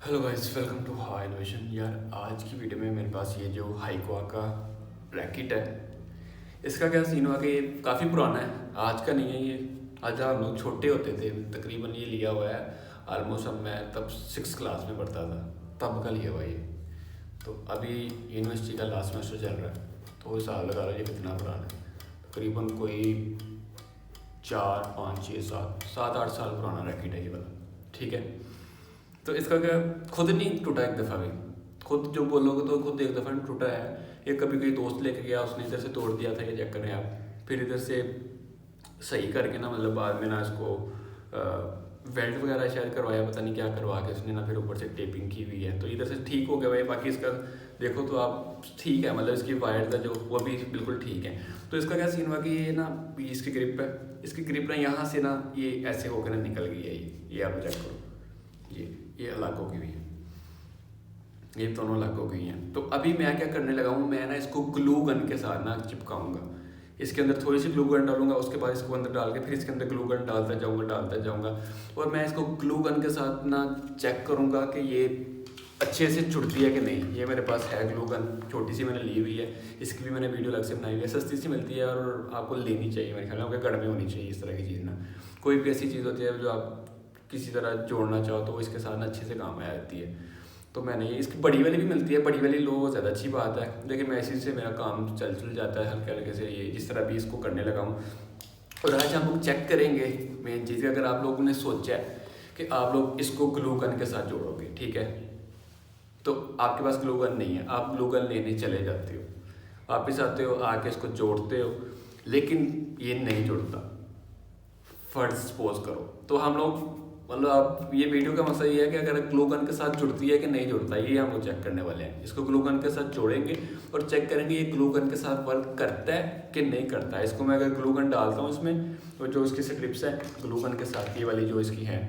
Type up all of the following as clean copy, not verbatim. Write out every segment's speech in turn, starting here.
Hello guys, welcome to high innovation. यार आज की वीडियो में मेरे पास ये जो हाईकवा का रैकेट है, इसका क्या सीन हुआ कि ये काफ़ी पुराना है, आज का नहीं है ये। आज हम लोग छोटे होते थे, तकरीबन ये लिया हुआ है ऑलमोस्ट, अब मैं तब 6 क्लास में पढ़ता था, तब का लिया हुआ ये। तो अभी यूनिवर्सिटी का लास्ट सेमेस्टर चल रहा है, तो साल लगा लो ये कितना पुराना है। तकरीबन कोई 4 5 6 7 7 8 साल पुराना रैकेट है ये वाला, ठीक है। तो इसका क्या, खुद नहीं टूटा एक दफ़ा भी, खुद जो बोलोगे तो खुद एक दफ़ा नहीं टूटा है। ये कभी कोई दोस्त लेके गया, उसने इधर से तोड़ दिया था, ये चेक करें आप। फिर इधर से सही करके ना, मतलब बाद में ना इसको वेल्ड वगैरह शायद करवाया, पता नहीं क्या करवा के उसने ना, फिर ऊपर से टेपिंग की हुई है, तो इधर से ठीक हो गया भाई। बाकी इसका देखो तो आप ठीक है, मतलब इसकी वायर का जो वो भी बिल्कुल ठीक है। तो इसका क्या सीन हुआ कि ये ना, इसकी ग्रिप है, इसकी ग्रिप ना यहाँ से ना ये ऐसे होकर ना निकल गई है। ये आप चेक करो, ये अलग हो गई हुई है, ये दोनों अलग हो गई हैं। तो अभी मैं क्या करने लगा हूँ, मैं ना इसको ग्लू गन के साथ ना चिपकाऊंगा। इसके अंदर थोड़ी सी ग्लू गन डालूंगा, उसके बाद इसको अंदर डाल के फिर इसके अंदर ग्लू गन डालता जाऊँगा। और मैं इसको ग्लू गन के साथ ना चेक करूँगा कि ये अच्छे से जुड़ती है कि नहीं। ये मेरे पास है ग्लू गन, छोटी सी मैंने ली हुई है, इसकी भी मैंने वीडियो अलग से बनाई हुई है, सस्ती सी मिलती है और आपको लेनी चाहिए। मेरे ख्याल में आपके घर में होनी चाहिए इस तरह की चीज़ ना। कोई भी ऐसी चीज़ होती है जो आप किसी तरह जोड़ना चाहो तो इसके साथ अच्छे से काम आ जाती है। तो मैंने ये, इसकी बड़ी वाली भी मिलती है, बड़ी वाली लो ज़्यादा अच्छी बात है, लेकिन मैं इसी से मेरा काम चल जाता है हल्के हल्के से। ये जिस तरह भी इसको करने लगा हूँ। और आज हम लोग चेक करेंगे मेन चीज़, अगर आप लोगों ने सोचा है कि आप लोग इसको ग्लू गन के साथ जोड़ोगे, ठीक है, तो आपके पास ग्लू गन नहीं है, आप ग्लू गन लेने चले जाते हो, वापिस आते हो, आके इसको जोड़ते हो, लेकिन ये नहीं जुड़ता। फर्स्ट सपोज करो तो हम लोग, मतलब आप, ये वीडियो का मसला ये है कि अगर ग्लू गन के साथ जुड़ती है कि नहीं जुड़ता, ये हम लोग चेक करने वाले हैं। इसको ग्लू गन के साथ जोड़ेंगे और चेक करेंगे ये ग्लू गन के साथ वर्क करता है कि नहीं करता है। इसको मैं अगर ग्लू गन डालता हूँ इसमें, तो जो इसकी स्ट्रिप्स है ग्लू गन के साथ, ये वाली जो इसकी है,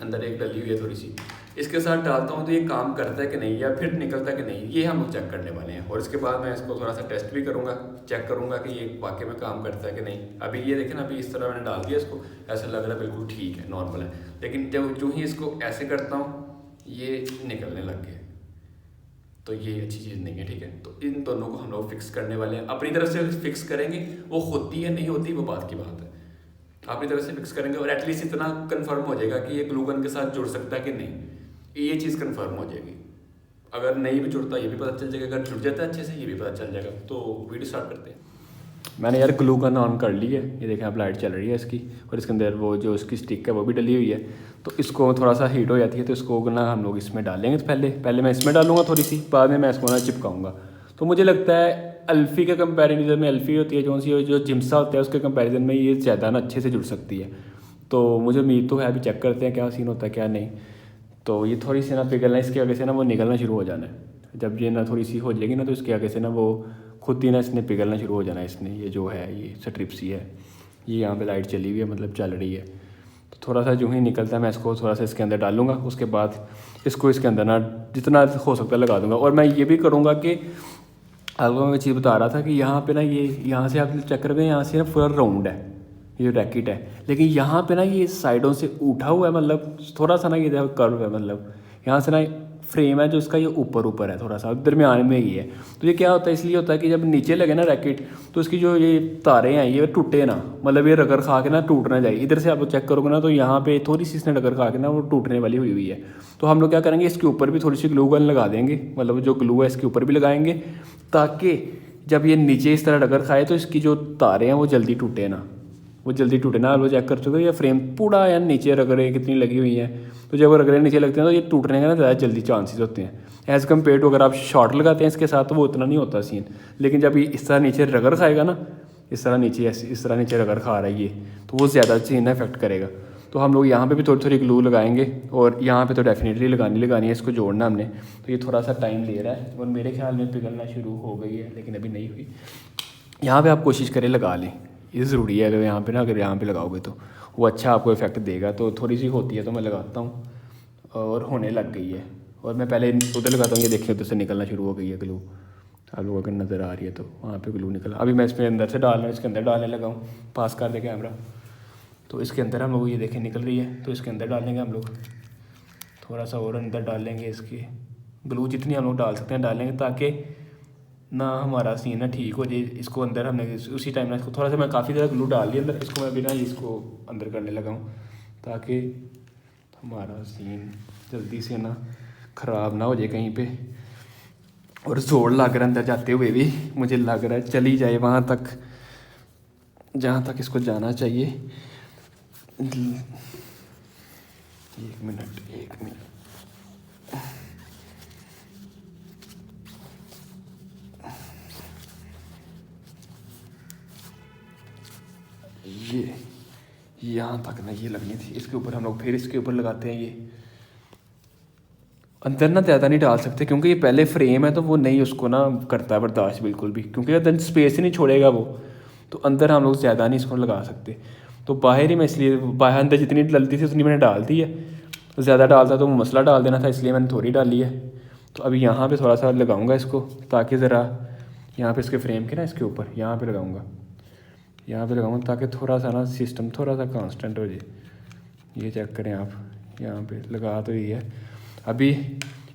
अंदर एक डली हुई है थोड़ी सी, इसके साथ डालता हूँ तो ये काम करता है कि नहीं, या फिर निकलता है कि नहीं, ये हम लोग चेक करने वाले हैं। और इसके बाद मैं इसको थोड़ा सा टेस्ट भी करूँगा, चेक करूँगा कि ये वाकई में काम करता है कि नहीं। अभी ये देखें ना, अभी इस तरह मैंने डाल दिया इसको, ऐसा लग रहा है बिल्कुल ठीक है, नॉर्मल है, लेकिन जब जो ही इसको ऐसे करता हूँ ये निकलने लग गया, तो ये अच्छी चीज़ नहीं है, ठीक है। तो इन दोनों को हम लोग फिक्स करने वाले हैं, अपनी तरफ से फिक्स करेंगे। वो होती है नहीं होती वो बात की बात है, अपनी तरफ से फिक्स करेंगे और एटलीस्ट इतना कंफर्म हो जाएगा कि ये ग्लू गन के साथ जुड़ सकता है कि नहीं, ये चीज़ कंफर्म हो जाएगी। अगर नहीं भी जुड़ता ये भी पता चल जाएगा, अगर जुड़ जाता है अच्छे से ये भी पता चल जाएगा। तो वीडियो स्टार्ट करते हैं। मैंने यार ग्लू गन ऑन कर ली है, ये देखें आप, लाइट चल रही है इसकी, और इसके अंदर वो जो इसकी स्टिक है वो भी डली हुई है। तो इसको थोड़ा सा हीट हो जाती है, तो इसको ना हम लोग इसमें डालेंगे। तो पहले मैं इसमें डालूंगा थोड़ी सी, बाद में मैं इसको ना चिपकाऊंगा। तो मुझे लगता है अल्फ़ी के कंपैरिजन में, अल्फ़ी होती है जो जिम्सा होता है, उसके कंपैरिजन में ये ज़्यादा ना अच्छे से जुड़ सकती है। तो मुझे उम्मीद तो है, अभी चेक करते हैं क्या सीन होता है क्या नहीं। तो ये थोड़ी सी ना पिघलना, इसके आगे से ना वो निकलना शुरू हो जाना है। जब ये ना थोड़ी सी हो जाएगी ना, तो इसके आगे से ना वो खुद ही ना इसने पिघलना शुरू हो जाना है। इसने ये जो है, ये स्ट्रिप सी है, ये यहाँ पे लाइट चली हुई है, मतलब चल रही है। तो थोड़ा सा जो ही निकलता है मैं इसको थोड़ा सा इसके अंदर डालूंगा, उसके बाद इसको इसके अंदर ना जितना हो सकता है लगा दूंगा। और मैं ये भी करूँगा कि आपको मैं चीज़ बता रहा था कि यहाँ पे ना, ये यहाँ से आप चेक करोगे, यहाँ से ना पूरा राउंड है ये रैकेट है, लेकिन यहाँ पे ना ये साइडों से उठा हुआ है, मतलब थोड़ा सा ना ये कर्व है, मतलब यहाँ से ना फ्रेम है जो इसका, ये ऊपर है, थोड़ा सा दरमियान में ही है। तो ये क्या होता है, इसलिए होता है कि जब नीचे लगे ना रैकेट, तो इसकी जो ये तारें हैं ये टूटे ना, मतलब ये रगड़ खा के ना टूट ना जाए। इधर से आप चेक करोगे ना, तो यहाँ पे थोड़ी सी इसने रगड़ खा के ना वो टूटने वाली हुई हुई है। तो हम लोग क्या करेंगे, इसके ऊपर भी थोड़ी सी ग्लू गन लगा देंगे, मतलब जो ग्लू है इसके ऊपर भी लगाएंगे, ताकि जब ये नीचे इस तरह रगड़ खाए तो इसकी जो तारें हैं वो जल्दी टूटे ना, वो जल्दी टूटे ना। वो चेक कर चुके हो, ये फ्रेम पूरा यार नीचे रगड़े कितनी लगी हुई हैं, तो जब रगड़े नीचे लगते हैं तो ये टूटने के ना ज़्यादा जल्दी चांसेस होते हैं, एज़ कम्पेयर टू अगर आप शॉर्ट लगाते हैं इसके साथ, तो वो उतना नहीं होता सीन। लेकिन जब ये इस तरह नीचे रगड़ खाएगा ना, इस तरह नीचे रगड़ खा रहा है ये, तो वो ज़्यादा सीन इफेक्ट करेगा। तो हम लोग यहाँ पे भी थोड़ी थोड़ी ग्लू लगाएंगे, और यहाँ पे तो डेफिनेटली लगानी है, इसको जोड़ना हमने। तो ये थोड़ा सा टाइम ले रहा है और मेरे ख्याल में पिघलना शुरू हो गई है, लेकिन अभी नहीं हुई। यहाँ पे आप कोशिश करें लगा लें, ये ज़रूरी है। अगर यहाँ पे ना, अगर यहाँ पे लगाओगे तो वो अच्छा आपको इफेक्ट देगा। तो थोड़ी सी होती है तो मैं लगाता हूँ, और होने लग गई है। और मैं पहले उधर लगाता हूँ, ये देखिए उधर से निकलना शुरू हो गई है ग्लू, आप लोगों को नज़र आ रही है, तो वहाँ पे ग्लू निकला। अभी मैं इसमें अंदर से डाल रहा हूँ, इसके अंदर डालने लगा हूँ, पास कर दे कैमरा। तो इसके अंदर हम लोग ये देखें निकल रही है, तो इसके अंदर डालेंगे हम लोग। थोड़ा सा और अंदर डालेंगे इसकी ग्लू, जितनी हम लोग डाल सकते हैं डालेंगे, ताकि ना हमारा सीन ना ठीक हो जाए। इसको अंदर हमने उसी टाइम ना इसको थोड़ा सा मैं काफ़ी ज़्यादा ग्लू डाल दिया अंदर, इसको मैं बिना इसको अंदर करने लगा हूँ ताकि हमारा सीन जल्दी से ना ख़राब ना हो जाए कहीं पे। और जोड़ लग रहा है अंदर जाते हुए भी, मुझे लग रहा है चली जाए वहाँ तक जहाँ तक इसको जाना चाहिए। 1 मिनट ये यहाँ तक ना ये लगनी थी। इसके ऊपर हम लोग फिर इसके ऊपर लगाते हैं। ये अंदर ना ज़्यादा नहीं डाल सकते क्योंकि ये पहले फ्रेम है तो वो नहीं उसको ना करता है बर्दाश्त बिल्कुल भी, क्योंकि अंदर स्पेस ही नहीं छोड़ेगा वो, तो अंदर हम लोग ज़्यादा नहीं इसको लगा सकते। तो बाहर ही मैं इसलिए बाहर अंदर जितनी डलती थी उतनी मैंने डाल दी है। तो ज़्यादा डालता तो मसला डाल देना था, इसलिए मैंने थोड़ी डाली है। तो अभी यहाँ पे थोड़ा सा लगाऊंगा इसको ताकि ज़रा यहाँ पे इसके फ्रेम के ना इसके ऊपर यहाँ पे लगाऊंगा ताकि थोड़ा सा ना सिस्टम थोड़ा सा कांस्टेंट हो जाए। ये चेक करें आप, यहाँ पे लगा तो ये है। अभी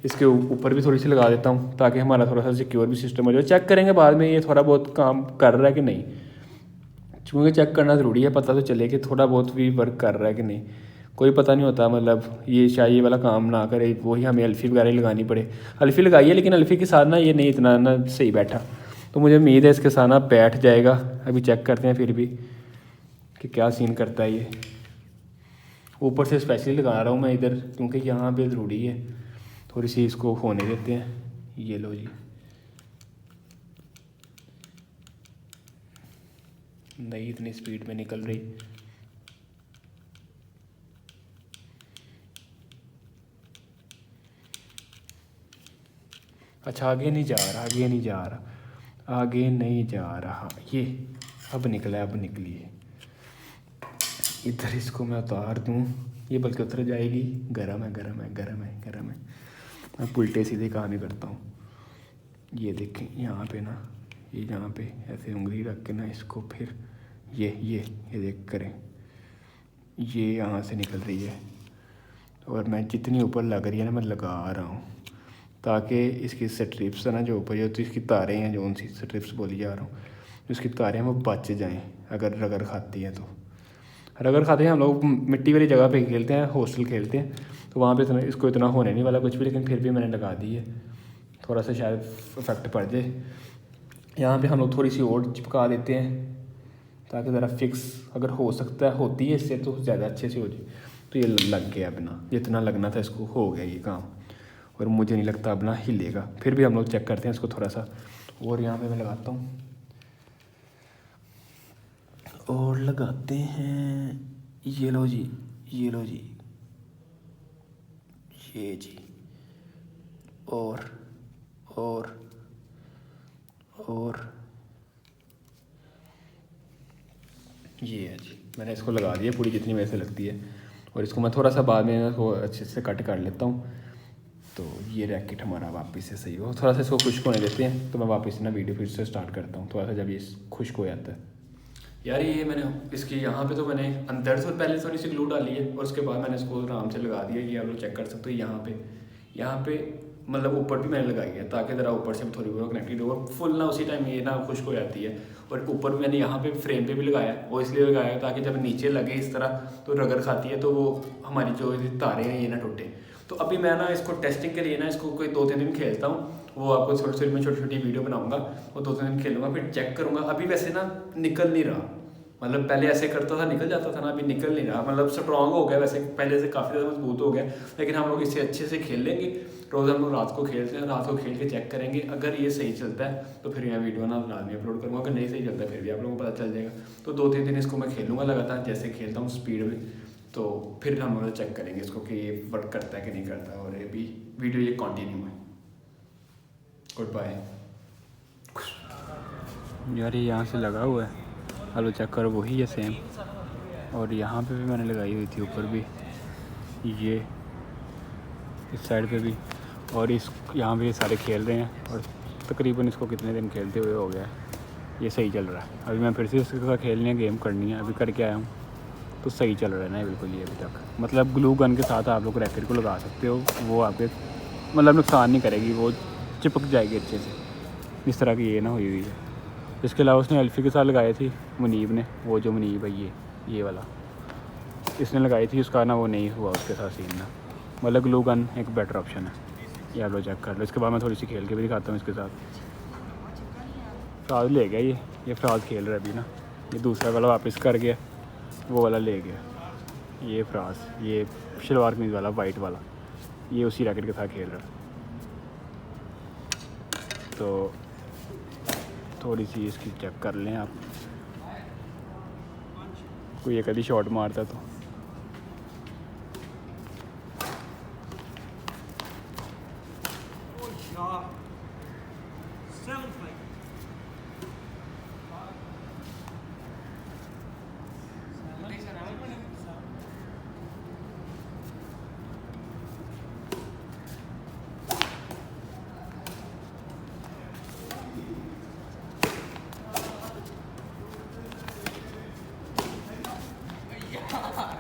इसके ऊपर भी थोड़ी सी लगा देता हूँ ताकि हमारा थोड़ा सा सिक्योर भी सिस्टम हो जाए। चेक करेंगे बाद में ये थोड़ा बहुत काम कर रहा है कि नहीं, क्योंकि चेक करना ज़रूरी है, पता तो चले कि थोड़ा बहुत भी वर्क कर रहा है कि नहीं। कोई पता नहीं होता, मतलब ये शायद ये वाला काम ना करे, वही हमें अल्फ़ी वगैरह ही लगानी पड़े। अल्फ़ी लगाई है लेकिन अल्फ़ी के साथ ना ये नहीं इतना ना सही बैठा, तो मुझे उम्मीद है इसके साथ ना बैठ जाएगा। अभी चेक करते हैं फिर भी कि क्या सीन करता है ये। ऊपर से स्पेशली लगा रहा हूँ मैं इधर क्योंकि यहाँ पे ज़रूरी है, थोड़ी सी इसको होने देते हैं। ये लो जी, नहीं इतनी स्पीड में निकल रही। अच्छा आगे नहीं जा रहा। ये अब निकला, अब निकली है। इधर इसको मैं उतार दूँ, ये बल्कि उतर जाएगी। गरम है। मैं उल्टे सीधे काम ही करता हूँ। ये देखें यहाँ पे ना, ये यहाँ पे ऐसे उंगली रख के ना इसको फिर ये देख करें, ये यहाँ से निकल रही है और मैं जितनी ऊपर लग रही है ना मैं लगा रहा हूँ ताकि इसकी स्ट्रिप्स है ना जो ऊपर जो तो इसकी तारें हैं, जो उनसी स्ट्रिप्स बोली जा रहा हूँ, जो इसकी तारें हैं वो बच जाएँ अगर रगड़ खाती हैं। तो रगड़ खाते हैं हम लोग मिट्टी वाली जगह पे खेलते हैं, हॉस्टल खेलते हैं, तो वहाँ पे इतना इसको इतना होने नहीं वाला कुछ भी, लेकिन फिर भी मैंने लगा दी है, थोड़ा सा शायद इफेक्ट पड़ जाए। यहाँ पे हम लोग थोड़ी सी और चिपका देते हैं ताकि ज़रा फिक्स अगर हो सकता है होती है इससे तो ज़्यादा अच्छे से हो जाए। तो ये लग गया, अपना जितना लगना था इसको हो गया ये काम, और मुझे नहीं लगता अपना हिलेगा। फिर भी हम लोग चेक करते हैं इसको थोड़ा सा, और यहाँ पे मैं लगाता हूँ और लगाते हैं। ये लो जी, ये जी, और ये है जी, मैंने इसको लगा दिया पूरी जितनी मेरे से लगती है। और इसको मैं थोड़ा सा बाद में इसको अच्छे से कट कर लेता हूँ, तो ये रैकेट हमारा वापस से सही हो। थोड़ा सा इसको खुश्क होने देते हैं, तो मैं वापस ना वीडियो फिर से स्टार्ट करता हूँ थोड़ा सा जब ये खुश्क हो जाता है। यार ये मैंने इसकी यहाँ पे तो मैंने अंदर से पहले थोड़ी सी ग्लू डाली है और उसके बाद मैंने इसको आराम से लगा दिया। ये आप लोग चेक कर सकते हो, यहाँ पे मतलब ऊपर भी मैंने लगाई है ताकि ज़रा ऊपर से भी थोड़ी बहुत कनेक्टेड हो, और फुल ना उसी टाइम ये ना खुश्क हो जाती है। और ऊपर भी मैंने यहाँ पे फ्रेम पे भी लगाया है, वो इसलिए लगाया है ताकि जब नीचे लगे इस तरह तो रगड़ खाती है तो वो हमारी जो तारे हैं ये ना टूटे। तो अभी मैं ना इसको टेस्टिंग के लिए ना इसको कोई 2-3 दिन खेलता हूँ, वो आपको छोटी छोटी वीडियो बनाऊंगा, वो 2-3 दिन खेलूँगा फिर चेक करूँगा। अभी वैसे ना निकल नहीं रहा, मतलब पहले ऐसे करता था निकल जाता था ना, अभी निकल नहीं रहा। मतलब स्ट्रॉन्ग हो गया, वैसे पहले से काफ़ी ज़्यादा मजबूत हो गया, लेकिन हम लोग इसे अच्छे से खेल लेंगे। रोज़ हम लोग रात को खेलते हैं, रात को खेल के चेक करेंगे। अगर ये सही चलता है तो फिर मैं वीडियो ना रात में अपलोड करूँगा, अगर नहीं सही चलता है फिर भी आप लोगों को पता चल जाएगा। तो 2-3 दिन इसको मैं खेलूँगा लगातार, जैसे खेलता हूँ स्पीड में, तो फिर हम लोग चेक करेंगे इसको कि ये वर्क करता है कि नहीं करता। और ये भी वीडियो ये कंटिन्यू है। गुड बाय यार। ये यहाँ से लगा हुआ है, हेलो चेक करो, वही है सेम। और यहाँ पे भी मैंने लगाई हुई थी, ऊपर भी, ये इस साइड पे भी, और इस यहाँ पे ये सारे खेल रहे हैं। और तकरीबन इसको कितने दिन खेलते हुए हो गया है, ये सही चल रहा है। अभी मैं फिर से इसके साथ खेलनी है, गेम करनी है, अभी करके आया हूँ, तो सही चल रहा है ना ये बिल्कुल ये अभी तक। मतलब ग्लू गन के साथ आप लोग रैकेट को लगा सकते हो, वो आपके मतलब नुकसान नहीं करेगी, वो चिपक जाएगी अच्छे से। इस तरह की ये ना हुई है। इसके अलावा उसने एल्फ़ी के साथ लगाई थी मुनीब ने, वो जो मुनीब है ये वाला इसने लगाई थी, उसका ना वो नहीं हुआ उसके साथ सीन ना। मतलब ग्लू गन एक बेटर ऑप्शन है, ये आप लोग चेक कर लो। इसके बाद मैं थोड़ी सी खेल के भी दिखाता हूँ इसके साथ। फ्राज ले गया ये फ्राज खेल रहा है अभी ना। ये दूसरा वाला वापस कर गया, वो वाला ले गया। ये फ्राज, ये शलवार कमीज़ वाला वाइट वाला, ये उसी रैकेट के साथ खेल रहा है। तो थोड़ी सी इसकी चेक कर लें आप, कोई एक आधी शॉट मारता तो।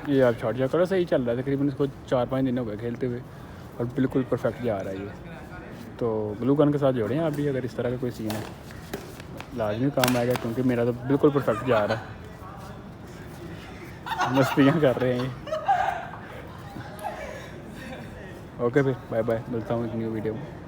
ये आप शॉट जा करो, सही चल रहा है तकरीबन। इसको 4-5 दिन हो गए खेलते हुए और बिल्कुल परफेक्ट जा रहा है ये। तो ग्लू गन के साथ जोड़ें आप भी, अगर इस तरह का कोई सीन है लाजमी काम आएगा, क्योंकि मेरा तो बिल्कुल परफेक्ट जा रहा है। मस्तियाँ कर रहे हैं ये। ओके फिर बाय बाय, मिलता हूँ एक न्यू वीडियो में।